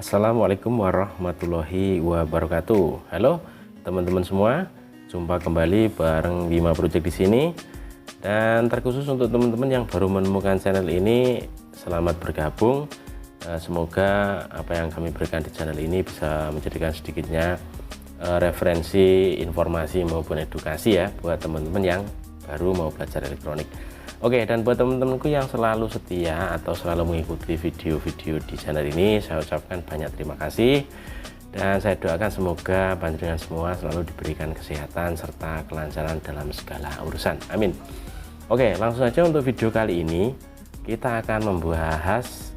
Assalamualaikum warahmatullahi wabarakatuh. Halo teman-teman semua, jumpa kembali bareng Bima Project di sini. Dan terkhusus untuk teman-teman yang baru menemukan channel ini, selamat bergabung. Semoga apa yang kami berikan di channel ini bisa menjadikan sedikitnya referensi, informasi maupun edukasi ya buat teman-teman yang baru mau belajar elektronik. Oke, dan buat teman-temanku yang selalu setia atau selalu mengikuti video-video di channel ini, saya ucapkan banyak terima kasih dan saya doakan semoga panjenengan semua selalu diberikan kesehatan serta kelancaran dalam segala urusan. Amin. Oke, langsung saja untuk video kali ini kita akan membahas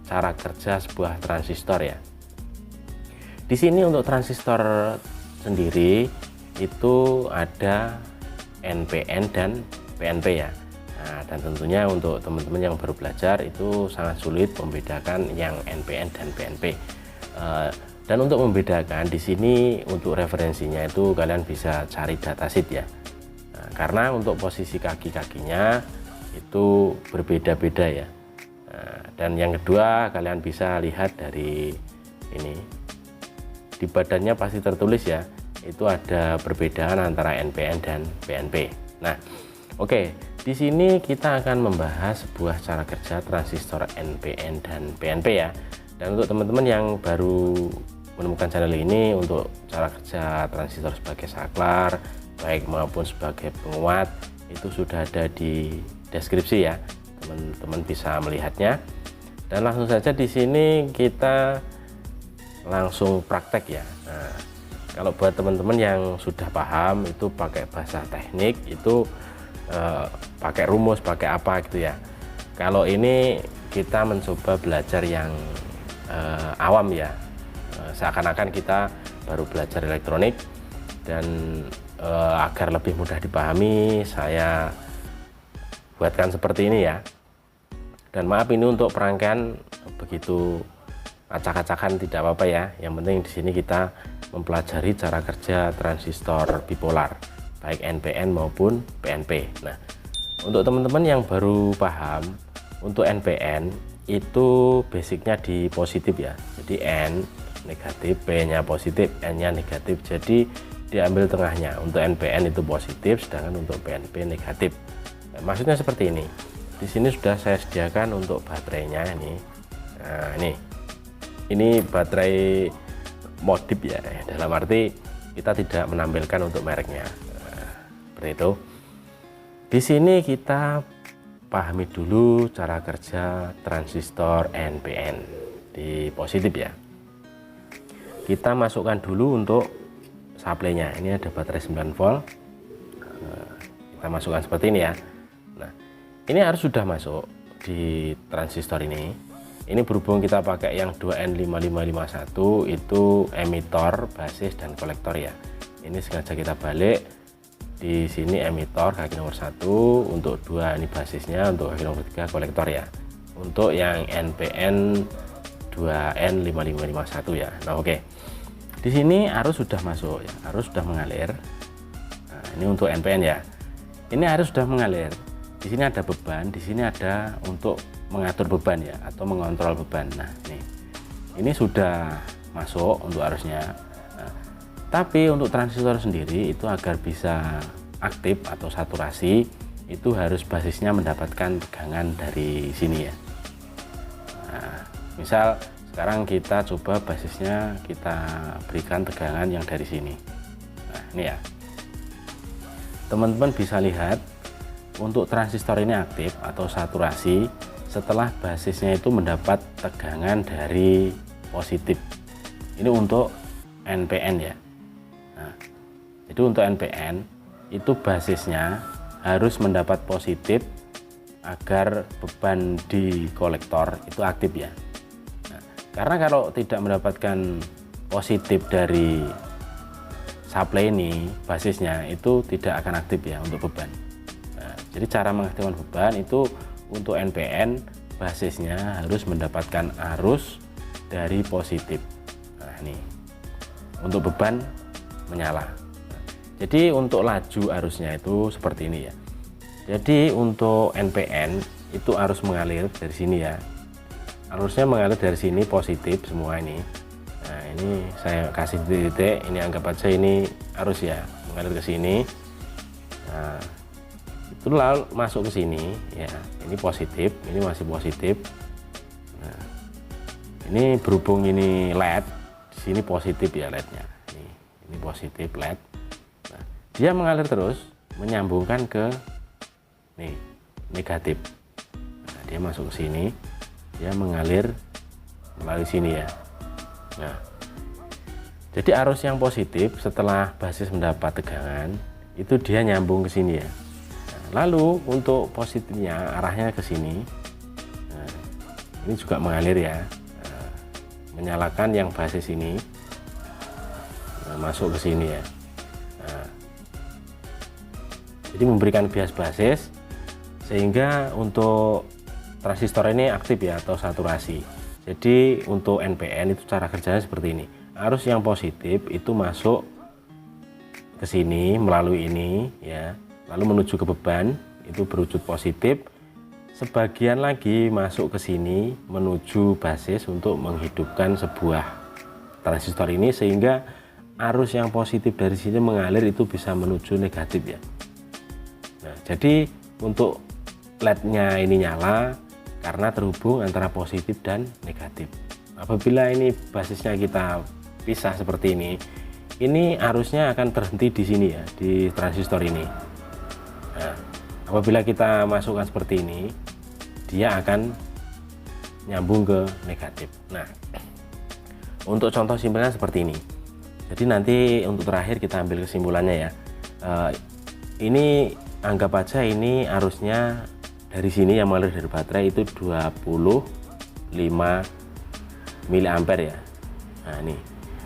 cara kerja sebuah transistor ya. Di sini untuk transistor sendiri itu ada NPN dan PNP ya. Nah, dan tentunya untuk teman-teman yang baru belajar itu sangat sulit membedakan yang NPN dan PNP. Dan untuk membedakan di sini untuk referensinya itu kalian bisa cari datasheet ya. Nah, karena untuk posisi kaki-kakinya itu berbeda-beda ya. Nah, dan yang kedua kalian bisa lihat dari ini di badannya pasti tertulis ya, itu ada perbedaan antara NPN dan PNP. Nah, oke, di sini kita akan membahas sebuah cara kerja transistor NPN dan PNP ya. Dan untuk teman-teman yang baru menemukan channel ini, untuk cara kerja transistor sebagai saklar, baik maupun sebagai penguat, itu sudah ada di deskripsi ya. Teman-teman bisa melihatnya. Dan langsung saja di sini kita langsung praktek ya. Nah, kalau buat teman-teman yang sudah paham itu pakai bahasa teknik itu pakai rumus, pakai apa gitu ya. Kalau ini kita mencoba belajar yang awam ya, seakan-akan kita baru belajar elektronik. Dan agar lebih mudah dipahami, saya buatkan seperti ini ya. Dan maaf ini untuk perangkaian begitu acak-acakan tidak apa-apa ya. Yang penting di sini kita mempelajari cara kerja transistor bipolar baik NPN maupun PNP. Nah, untuk teman-teman yang baru paham, untuk NPN itu basicnya di positif ya. Jadi N negatif, P-nya positif, N-nya negatif. Jadi diambil tengahnya. Untuk NPN itu positif, sedangkan untuk PNP negatif. Nah, maksudnya seperti ini. Di sini sudah saya sediakan untuk baterainya ini. Nah, ini baterai modif ya. Dalam arti kita tidak menampilkan untuk mereknya. Seperti itu. Di sini kita pahami dulu cara kerja transistor NPN di positif ya. Kita masukkan dulu untuk supply-nya. Ini ada baterai 9 volt. Kita masukkan seperti ini ya. Nah, ini harus sudah masuk di transistor ini. Ini berhubung kita pakai yang 2N5551 itu emitor, basis dan kolektor ya. Ini sengaja kita balik. Di sini emitor kaki nomor 1, untuk 2 ini basisnya, untuk kaki nomor 3 kolektor ya. Untuk yang NPN 2N5551 ya. Nah, oke. Di sini arus sudah masuk ya, arus sudah mengalir. Nah, ini untuk NPN ya. Ini arus sudah mengalir. Di sini ada beban, di sini ada untuk mengatur beban ya atau mengontrol beban. Nah, ini sudah masuk untuk arusnya. Tapi untuk transistor sendiri itu agar bisa aktif atau saturasi itu harus basisnya mendapatkan tegangan dari sini ya. Nah, misal sekarang kita coba basisnya kita berikan tegangan yang dari sini. Nah, ini ya. Teman-teman bisa lihat untuk transistor ini aktif atau saturasi setelah basisnya itu mendapat tegangan dari positif. Ini untuk NPN ya. Nah, jadi untuk NPN itu basisnya harus mendapat positif agar beban di kolektor itu aktif ya. Nah, karena kalau tidak mendapatkan positif dari supply ini, basisnya itu tidak akan aktif ya untuk beban. Nah, jadi cara mengaktifkan beban itu untuk NPN basisnya harus mendapatkan arus dari positif. Nah, ini untuk beban menyala. Jadi untuk laju arusnya itu seperti ini ya. Jadi untuk NPN itu arus mengalir dari sini ya. arusnya mengalir dari sini positif semua ini. Nah, ini saya kasih titik, ini anggap aja ini arus ya, mengalir ke sini. Nah, itu lalu masuk ke sini ya, ini positif, ini masih positif. Nah, ini berhubung ini LED, di sini positif ya LED-nya. Ini positif LED. Nah, dia mengalir terus menyambungkan ke nih negatif. Nah, dia masuk ke sini, dia mengalir melalui sini ya. Nah, jadi arus yang positif setelah basis mendapat tegangan itu dia nyambung ke sini ya. Nah, lalu untuk positifnya arahnya ke sini. Nah, ini juga mengalir ya. Nah, menyalakan yang basis ini. Nah, masuk ke sini ya. Nah, jadi memberikan bias basis sehingga untuk transistor ini aktif ya atau saturasi. Jadi untuk NPN itu cara kerjanya seperti ini. Arus yang positif itu masuk ke sini melalui ini ya, lalu menuju ke beban itu berwujud positif. Sebagian lagi masuk ke sini menuju basis untuk menghidupkan sebuah transistor ini sehingga arus yang positif dari sini mengalir itu bisa menuju negatif ya. Nah, jadi untuk LED-nya ini nyala karena terhubung antara positif dan negatif. Apabila ini basisnya kita pisah seperti ini arusnya akan terhenti di sini ya, di transistor ini. Nah, apabila kita masukkan seperti ini, dia akan nyambung ke negatif. Nah, untuk contoh simpelnya seperti ini. Jadi nanti untuk terakhir kita ambil kesimpulannya ya. Ini anggap aja ini arusnya dari sini yang mengalir dari baterai itu 25 mA ya. Nah, ini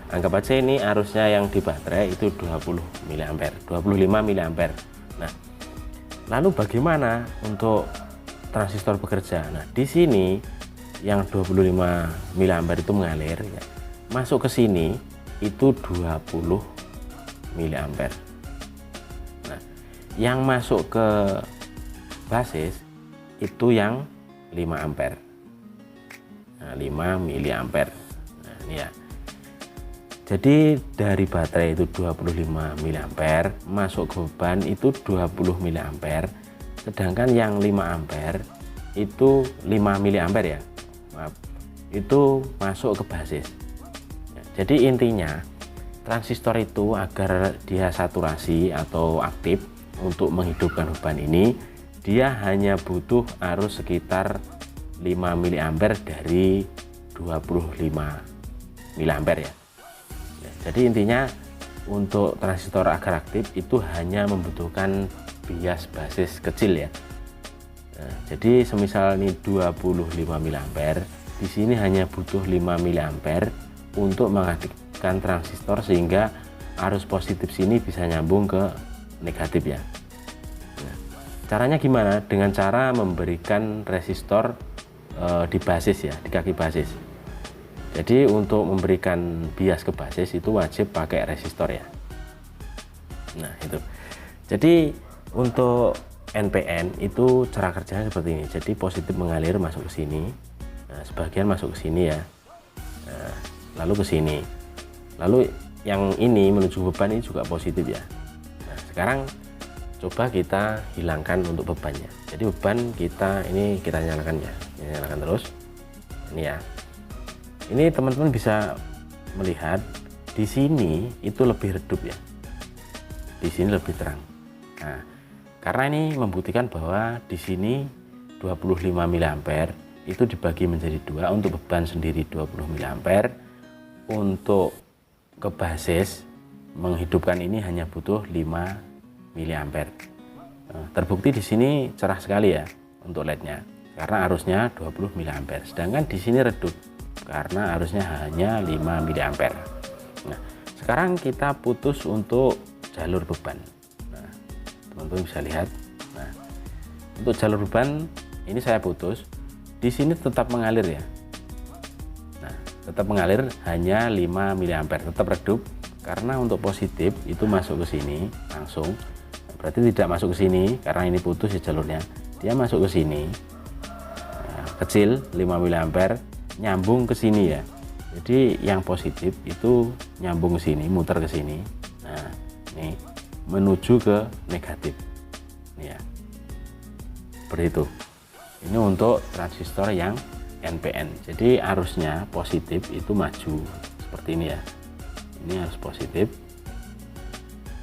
anggap aja ini arusnya yang di baterai itu 20 mA, 25 mA. Nah, lalu bagaimana untuk transistor bekerja? Nah, di sini yang 25 mA itu mengalir ya, masuk ke sini itu 20 mA. Nah, yang masuk ke basis itu yang 5 ampere. Nah, 5 mA. Nah, ini ya. Jadi dari baterai itu 25 mA, masuk ke beban itu 20 mA. Sedangkan yang 5 ampere itu 5 mA ya. Maaf. Itu masuk ke basis. Jadi intinya transistor itu agar dia saturasi atau aktif untuk menghidupkan beban ini, dia hanya butuh arus sekitar 5 mA dari 25 mA ya. Jadi intinya untuk transistor agar aktif itu hanya membutuhkan bias basis kecil ya. Nah, jadi semisal ini 25 mA, di sini hanya butuh 5 mA untuk mengaktifkan transistor sehingga arus positif sini bisa nyambung ke negatif ya. Nah, caranya gimana? Dengan cara memberikan resistor di basis ya, di kaki basis. Jadi untuk memberikan bias ke basis itu wajib pakai resistor ya. Nah, itu. Jadi untuk NPN itu cara kerjanya seperti ini. Jadi positif mengalir masuk ke sini. Nah, sebagian masuk ke sini ya. Nah, lalu ke sini. Lalu yang ini menuju beban ini juga positif ya. Nah, sekarang coba kita hilangkan untuk bebannya. Jadi beban kita ini kita nyalakan ya. Nyalakan terus. Ini ya. Ini teman-teman bisa melihat di sini itu lebih redup ya. Di sini lebih terang. Nah, karena ini membuktikan bahwa di sini 25 mA itu dibagi menjadi dua, untuk beban sendiri 20 mA, untuk ke basis menghidupkan ini hanya butuh 5 mA. Nah, terbukti di sini cerah sekali ya untuk LED-nya karena arusnya 20 mA. Sedangkan di sini redup karena arusnya hanya 5 mA. Nah, sekarang kita putus untuk jalur beban. Nah, teman-teman bisa lihat. Nah, untuk jalur beban ini saya putus. Di sini tetap mengalir ya. Nah, tetap mengalir hanya 5 mA, tetap redup karena untuk positif itu masuk ke sini langsung. Berarti tidak masuk ke sini karena ini putus ya jalurnya. Dia masuk ke sini. Nah, kecil 5 mA. nyambung ke sini ya. Jadi yang positif itu nyambung ke sini, muter ke sini. Nah, ini menuju ke negatif. Ini ya. Seperti itu. Ini untuk transistor yang NPN. Jadi arusnya positif itu maju seperti ini ya. Ini arus positif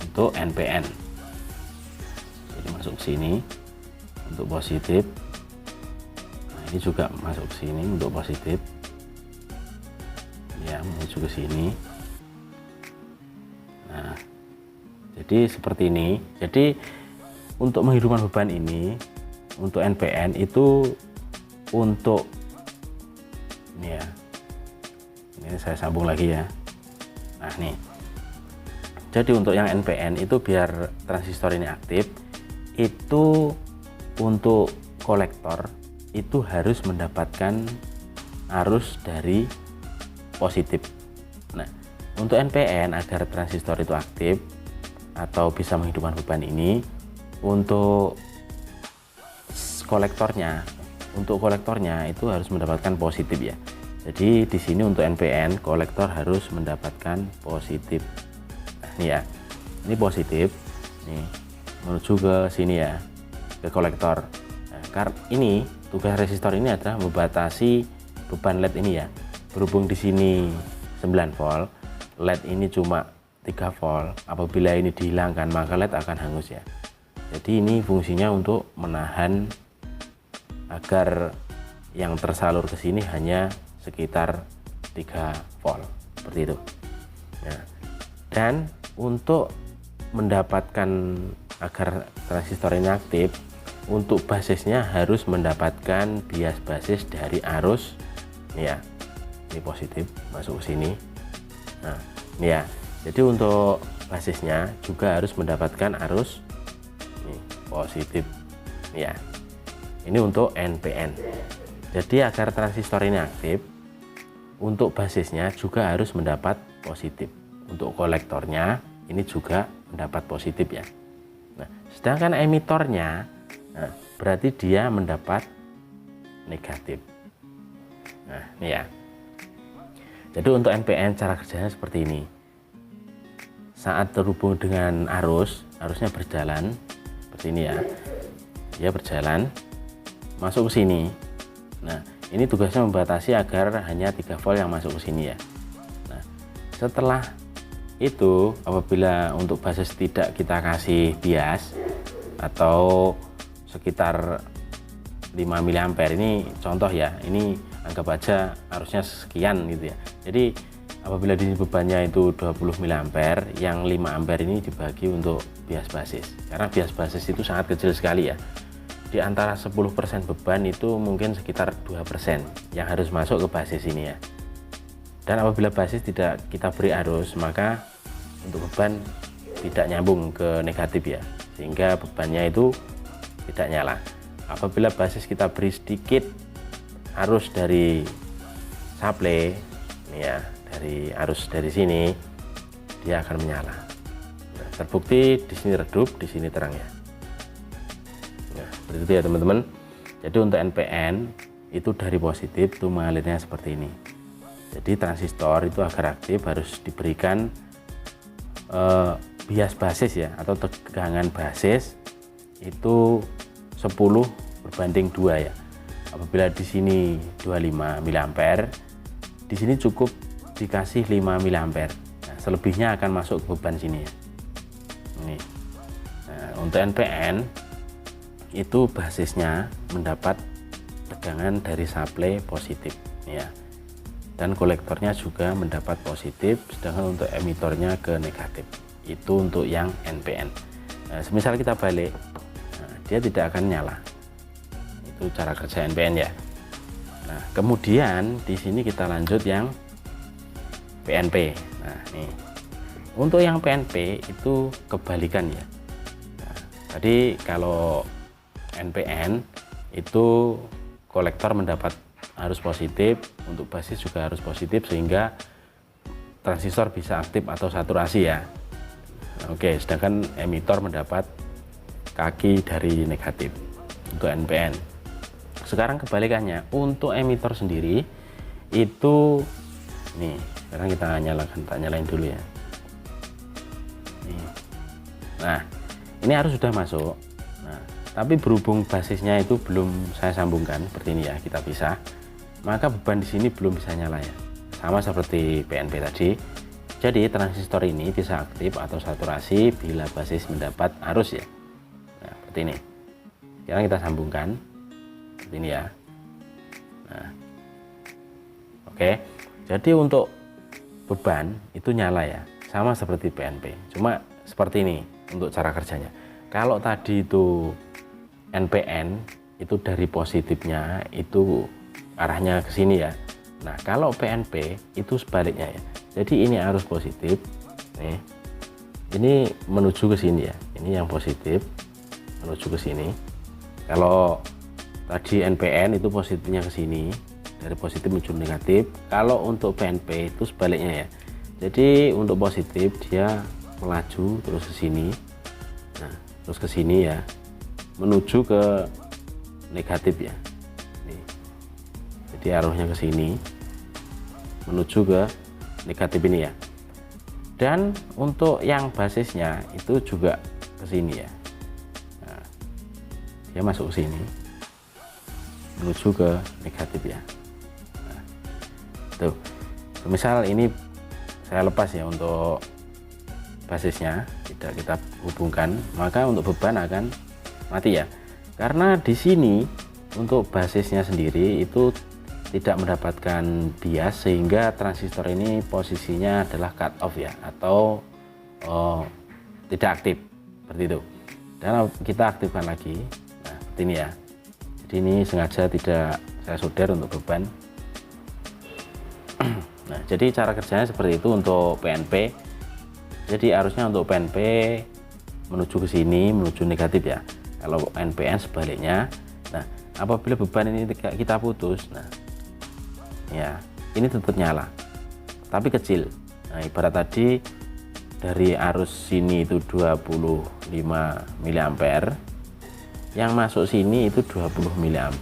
untuk NPN. Jadi masuk ke sini untuk positif. Nah, ini juga masuk ke sini untuk positif. Ya, menuju ke sini. Nah, jadi seperti ini. Jadi untuk menghidupkan beban ini untuk NPN itu untuk ini ya. Ini saya sambung lagi ya. Nah, nih. Jadi untuk yang NPN itu biar transistor ini aktif, itu untuk kolektor itu harus mendapatkan arus dari positif. Nah, untuk NPN agar transistor itu aktif atau bisa menghidupkan beban ini, untuk kolektornya itu harus mendapatkan positif ya. Jadi di sini untuk NPN kolektor harus mendapatkan positif. Nah, ini ya, ini positif, nih menuju ke sini ya, ke kolektor. Nah, karena ini tugas resistor ini adalah membatasi beban LED ini ya. Berhubung di sini 9 volt, LED ini cuma 3 volt. Apabila ini dihilangkan maka LED akan hangus ya. Jadi ini fungsinya untuk menahan agar yang tersalur ke sini hanya sekitar 3 volt seperti itu. Nah, dan untuk mendapatkan agar transistor ini aktif, untuk basisnya harus mendapatkan bias basis dari arus ini ya. Ini positif masuk ke sini. Nah, ini ya. Jadi untuk basisnya juga harus mendapatkan arus ini positif. Ini ya. Ini untuk NPN. Jadi agar transistor ini aktif, untuk basisnya juga harus mendapat positif. Untuk kolektornya ini juga mendapat positif ya. Nah, sedangkan emitornya, nah, berarti dia mendapat negatif. Nah, ini ya. Jadi untuk NPN cara kerjanya seperti ini. Saat terhubung dengan arusnya berjalan seperti ini ya. Dia berjalan masuk ke sini. Nah, ini tugasnya membatasi agar hanya 3 volt yang masuk ke sini ya. Nah, setelah itu apabila untuk basis tidak kita kasih bias atau sekitar 5 mA, ini contoh ya, ini anggap aja arusnya sekian gitu ya. Jadi apabila di bebannya itu 20 mA, yang 5 ampere ini dibagi untuk bias basis. Karena bias basis itu sangat kecil sekali ya. Di antara 10% beban itu mungkin sekitar 2% yang harus masuk ke basis ini ya. Dan apabila basis tidak kita beri arus, maka untuk beban tidak nyambung ke negatif ya, sehingga bebannya itu tidak nyala. Apabila basis kita beri sedikit arus dari supply ini ya, dari arus dari sini, dia akan menyala. Nah, terbukti di sini redup, di sini terang ya. Nah, seperti itu ya teman-teman. Jadi untuk NPN itu dari positif itu mengalirnya seperti ini. Jadi transistor itu agar aktif harus diberikan bias basis ya, atau tegangan basis itu 10/2 ya. Apabila di sini 25 mA, di sini cukup dikasih 5 mA. Nah, selebihnya akan masuk ke beban sini ya. Ini. Nah, untuk NPN itu basisnya mendapat tegangan dari supply positif ya. Dan kolektornya juga mendapat positif, sedangkan untuk emitornya ke negatif. Itu untuk yang NPN. Nah, semisal kita balik, nah, dia tidak akan nyala. Itu cara kerja NPN ya. Nah, kemudian di sini kita lanjut yang PNP. Nah, nih untuk yang PNP itu kebalikan ya. Nah, tadi kalau NPN itu kolektor mendapat arus positif, untuk basis juga harus positif, sehingga transistor bisa aktif atau saturasi ya. Oke, sedangkan emitor mendapat kaki dari negatif untuk NPN. Sekarang kebalikannya, untuk emitor sendiri itu nih. Sekarang kita nyalain dulu ya. Nih. Nah, ini harus sudah masuk. Nah, tapi berhubung basisnya itu belum saya sambungkan seperti ini ya, kita pisah, maka beban di sini belum bisa nyala ya. Sama seperti PNP tadi. Jadi transistor ini bisa aktif atau saturasi bila basis mendapat arus ya. Nah, seperti ini. Sekarang kita sambungkan seperti ini ya. Nah, oke. Jadi untuk beban itu nyala ya, sama seperti PNP. Cuma seperti ini untuk cara kerjanya. Kalau tadi itu NPN itu dari positifnya itu arahnya ke sini ya. Nah, kalau PNP itu sebaliknya ya. Jadi ini arus positif nih. Ini menuju ke sini ya. Ini yang positif menuju ke sini. Kalau tadi NPN itu positifnya ke sini, dari positif menuju negatif. Kalau untuk PNP itu sebaliknya ya. Jadi untuk positif dia melaju terus ke sini. Nah, terus ke sini ya, menuju ke negatif ya. Nih. Jadi arahnya ke sini, menuju ke negatif ini ya. Dan untuk yang basisnya itu juga ke sini ya. Nah, dia masuk ke sini, menuju ke negatif ya. Nah, tuh, misal ini saya lepas ya untuk basisnya, tidak kita hubungkan, maka untuk beban akan mati ya. Karena di sini untuk basisnya sendiri itu tidak mendapatkan bias, sehingga transistor ini posisinya adalah cut off ya, atau tidak aktif seperti itu. Dan kita aktifkan lagi. Nah, seperti ini ya. Jadi ini sengaja tidak saya solder untuk beban. Nah, jadi cara kerjanya seperti itu untuk PNP. Jadi arusnya untuk PNP menuju ke sini, menuju negatif ya. Kalau NPN sebaliknya. Nah, apabila beban ini kita putus, nah ya, ini tetap nyala, tapi kecil. Nah, ibarat tadi dari arus sini itu 25 mA, yang masuk sini itu 20 mA,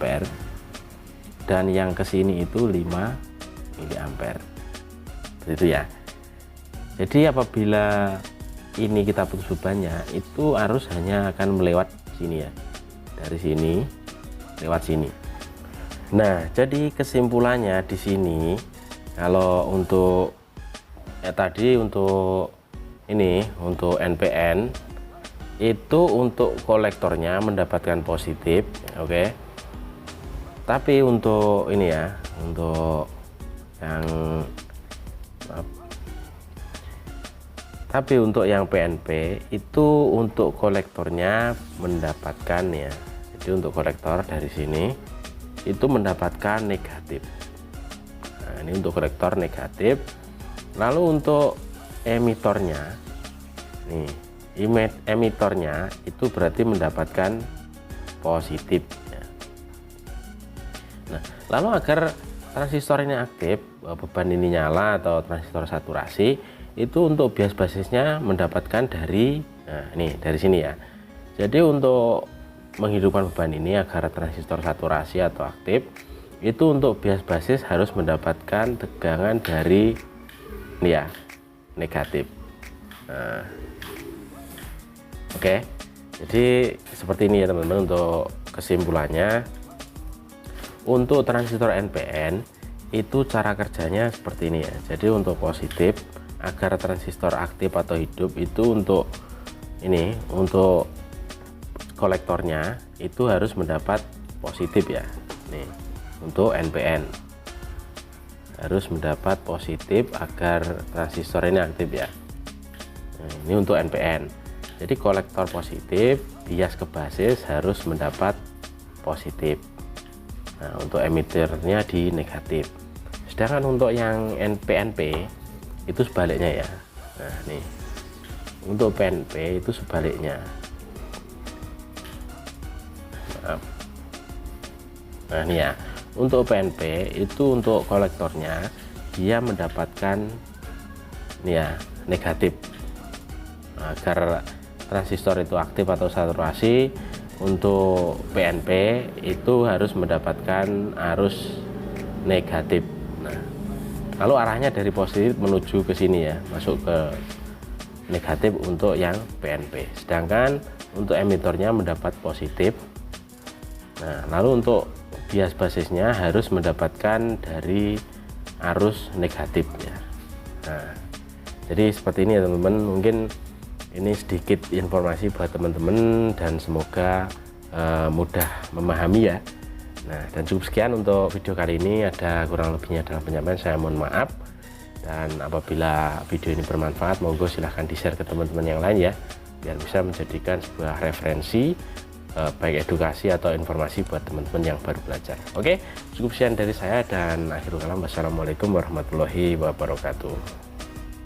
dan yang ke sini itu 5 mA. Begitu ya. Jadi apabila ini kita putus bebannya, itu arus hanya akan melewat sini ya, dari sini lewat sini. Nah, jadi kesimpulannya di sini, kalau untuk tadi untuk ini, untuk NPN itu untuk kolektornya mendapatkan positif, oke. Tapi untuk ini ya, untuk yang tapi untuk yang PNP itu untuk kolektornya mendapatkan ya. Jadi untuk kolektor dari sini itu mendapatkan negatif. Nah, ini untuk kolektor negatif. Lalu untuk emitornya, nih emitornya itu berarti mendapatkan positif ya. Nah, lalu agar transistor ini aktif, beban ini nyala atau transistor saturasi, itu untuk bias basisnya mendapatkan dari, nah ini dari sini ya. Jadi untuk menghidupkan beban ini agar transistor saturasi atau aktif, itu untuk bias basis harus mendapatkan tegangan dari ini ya, negatif. Nah, oke. Jadi seperti ini ya teman-teman untuk kesimpulannya. Untuk transistor NPN itu cara kerjanya seperti ini ya. Jadi untuk positif, agar transistor aktif atau hidup itu untuk ini, untuk kolektornya itu harus mendapat positif ya. Nih, untuk NPN harus mendapat positif agar transistor ini aktif ya. Nah, ini untuk NPN. Jadi kolektor positif, bias ke basis harus mendapat positif. Nah, untuk emiternya di negatif. Sedangkan untuk yang PNP itu sebaliknya ya. Nah, nih untuk PNP itu sebaliknya. Maaf. Nah, ini ya, untuk PNP itu untuk kolektornya dia mendapatkan ini ya, negatif. Nah, agar transistor itu aktif atau saturasi, untuk PNP itu harus mendapatkan arus negatif. Nah, lalu arahnya dari positif menuju ke sini ya, masuk ke negatif untuk yang PNP, sedangkan untuk emitornya mendapat positif. Nah, lalu untuk bias basisnya harus mendapatkan dari arus negatif ya. Nah, jadi seperti ini ya teman-teman, mungkin ini sedikit informasi buat teman-teman dan semoga mudah memahami ya. Nah, dan cukup sekian untuk video kali ini. Ada kurang lebihnya dalam penyampaian, saya mohon maaf. Dan apabila video ini bermanfaat, monggo silahkan di-share ke teman-teman yang lain ya, biar bisa menjadikan sebuah referensi baik edukasi atau informasi buat teman-teman yang baru belajar. Oke, cukup sekian dari saya dan akhirul kalam. Wassalamualaikum warahmatullahi wabarakatuh.